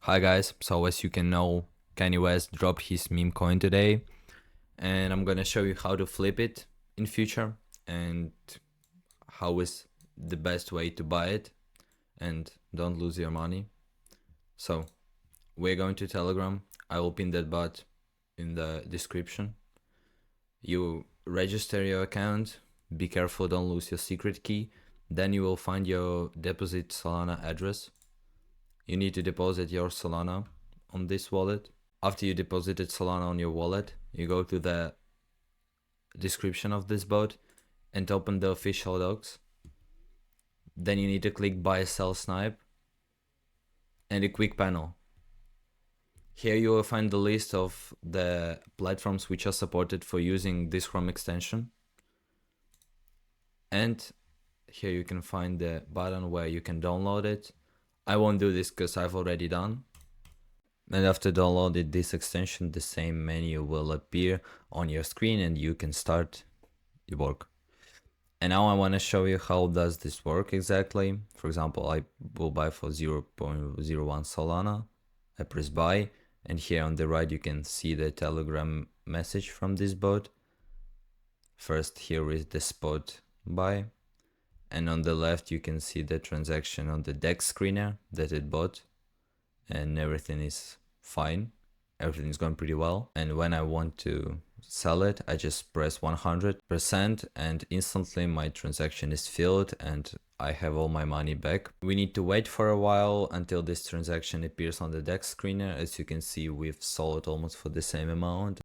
Hi guys, so as you can know, Kanye West dropped his meme coin today, and I'm gonna show you how to flip it in future and how is the best way to buy it and don't lose your money. So we're going to Telegram. I will pin that bot in the description. You register your account, be careful, don't lose your secret key. Then you will find your deposit Solana address. You need to deposit your Solana on this wallet. After you deposited Solana on your wallet, you go to the description of this bot and open the official docs. Then you need to click buy, sell, snipe and a quick panel. Here you will find the list of the platforms which are supported for using this Chrome extension. And here you can find the button where you can download it. I won't do this because I've already done. And after downloading this extension, the same menu will appear on your screen and you can start your work. And now I want to show you how does this work exactly. For example, I will buy for 0.01 Solana. I press buy, and here on the right you can see the Telegram message from this bot. First, here is the spot buy, and on the left you can see the transaction on the DEX screener that it bought, and everything is fine. Everything is going pretty well. And when I want to sell it, I just press 100% and instantly my transaction is filled and I have all my money back. We need to wait for a while until this transaction appears on the DEX screener. As you can see, we've sold almost for the same amount.